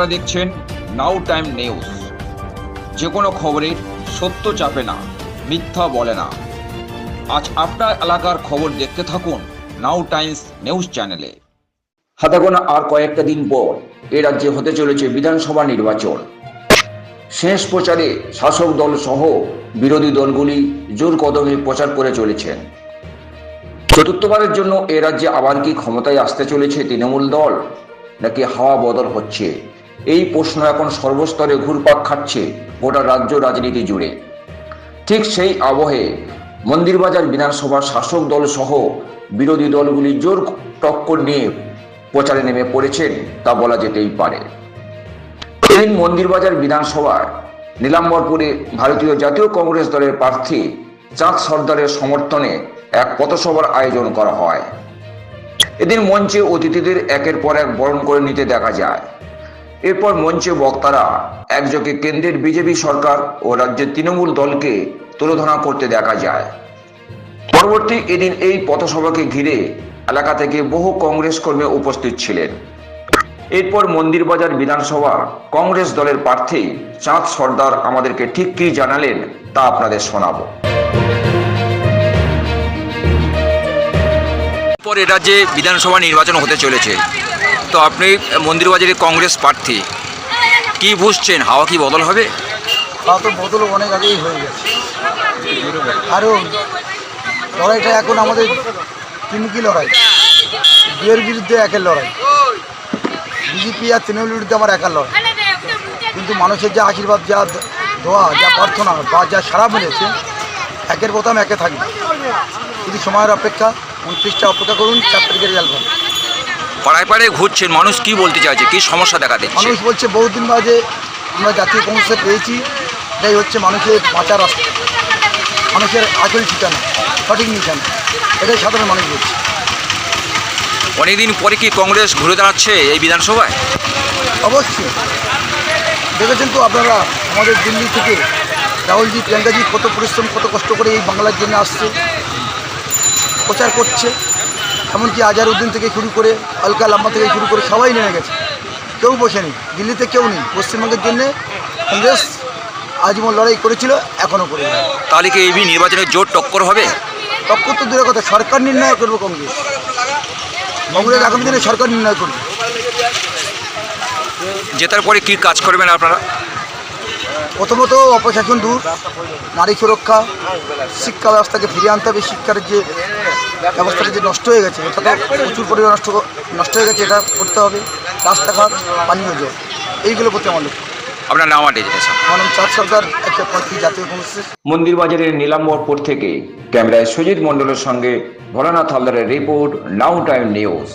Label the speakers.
Speaker 1: আপনারা দেখছেন নাও time news. যে কোনো খবরের সত্য চাপে না, মিথ্যা বলে না। আজ আপনার এলাকার খবর দেখতে থাকুন নাও টাইমস নিউজ চ্যানেলে। হাতে গোনা আর কয়েকটা দিন পর এ রাজ্যে হতে চলেছে বিধানসভা নির্বাচন। শেষ প্রচারে শাসক দল সহ বিরোধী দলগুলি জোর কদমে প্রচার করে চলেছেন। চতুর্থবারের জন্য এ রাজ্যে আবার কি ক্ষমতায় আসতে চলেছে তৃণমূল দল, নাকি হাওয়া বদল হচ্ছে? এই প্রশ্ন এখন সর্বস্তরে ঘুরপাক খাচ্ছে গোটা রাজ্য রাজনীতি জুড়ে। ঠিক সেই আবহে মন্দিরবাজার বিধানসভা শাসক দল সহ বিরোধী দলগুলি জোর টক্কর নিয়ে প্রচারে নেমে পড়েছেন তা বলা যেতেই পারে। এদিন মন্দিরবাজার বিধানসভার নীলাম্বরপুরে ভারতীয় জাতীয় কংগ্রেস দলের প্রার্থী চাঁদ সর্দারের সমর্থনে এক পথসভার আয়োজন করা হয়। এদিন মঞ্চে অতিথিদের একের পর এক বরণ করে নিতে দেখা যায়। এরপর মঞ্চে বক্তারা একযোগে কেন্দ্রের বিজেপি সরকার ও রাজ্যের তৃণমূল দলকে তুলোধনা করতে দেখা যায়। পরবর্তী এদিন এই পথসভাকে ঘিরে এলাকা থেকে বহু কংগ্রেস কর্মী উপস্থিত ছিলেন। এরপর মন্দিরবাজার বিধানসভা কংগ্রেস দলের প্রার্থী চাঁদ সর্দার আমাদেরকে ঠিক কি জানালেন তা আপনাদের শোনাবো। পর এ রাজ্যে বিধানসভা নির্বাচন হতে চলেছে, তো আপনি মন্দিরবাজারের কংগ্রেস প্রার্থী, কি বুঝছেন, হাওয়া কি বদল হবে?
Speaker 2: তা তো বদল অনেক আগেই হয়ে গেছে, কারণ লড়াইটা এখন আমাদের তিনমুখী লড়াই। দুয়ের বিরুদ্ধে একের লড়াই, বিজেপি আর তৃণমূলের বিরুদ্ধে আমার একার লড়াই। কিন্তু মানুষের যা আশীর্বাদ, যা দোয়া, যা প্রার্থনা বা যা সারা মিলেছে, একের বোতাম একে থাকবে। যদি সময়ের অপেক্ষা, 29টা অপেক্ষা করুন, 4 তারিখের রেজাল্ট হবে।
Speaker 1: পাড়ায় পাড়ায় ঘুরছেন, মানুষ কি বলতে চাইছে, কি সমস্যা দেখা দিচ্ছে?
Speaker 2: মানুষ বলছে বহুদিন বাদে আমরা জাতীয় কংগ্রেসে পেয়েছি, এটাই হচ্ছে মানুষের বাঁচার রাস্তা, মানুষের আসল ঠিকানা, সঠিক নিশানা, এটাই সাধারণ মানুষ বলছে।
Speaker 1: অনেকদিন পরে কি কংগ্রেস ঘুরে দাঁড়াচ্ছে এই বিধানসভায়?
Speaker 2: অবশ্যই দেখেছেন তো আপনারা, আমাদের দিল্লি থেকে রাহুলজি, প্রিয়াঙ্কাজি কত পরিশ্রম, কত কষ্ট করে এই বাংলার জন্য আসছে, প্রচার করছে। এমনকি আজহারউদ্দিন থেকে শুরু করে আলকা লাম্বা থেকে শুরু করে সবাই নেমে গেছে, কেউ বসেনি, দিল্লিতে কেউ নেই। পশ্চিমবঙ্গের জন্য কংগ্রেস আজীবন লড়াই করেছিল, এখনও করে।
Speaker 1: তাহলে কি এই নির্বাচনে জোর টক্কর হবে?
Speaker 2: টক্কর তো দূরের কথা, সরকার নির্ণয় করবে কংগ্রেস। কংগ্রেস আগামী দিনে সরকার নির্ণয় করবে।
Speaker 1: জেতার পরে কি কাজ করবেন আপনারা?
Speaker 2: প্রথমত অপশাসন দূর, নারী সুরক্ষা, শিক্ষা ব্যবস্থাকে ফিরিয়ে আনতে হবে। শিক্ষার যে ব্যবস্থাটা যে নষ্ট হয়ে গেছে, এটা তো প্রচুর পরিমাণ নষ্ট হয়ে গেছে, এটা করতে হবে। রাস্তাঘাট, পানীয় জল, এইগুলো করতে আমার লক্ষ্য।
Speaker 1: আপনার নাম আর ডেজিনেশন?
Speaker 2: আমার নাম চাঁদ সরকার, একটা প্রার্থী জাতীয় কংগ্রেসের।
Speaker 1: মন্দিরবাজারের নীলাম্বরপুর থেকে ক্যামেরায় সুজিত মণ্ডলের সঙ্গে ভোলানাথ হালদারের রিপোর্ট, নাও টাইম নিউজ।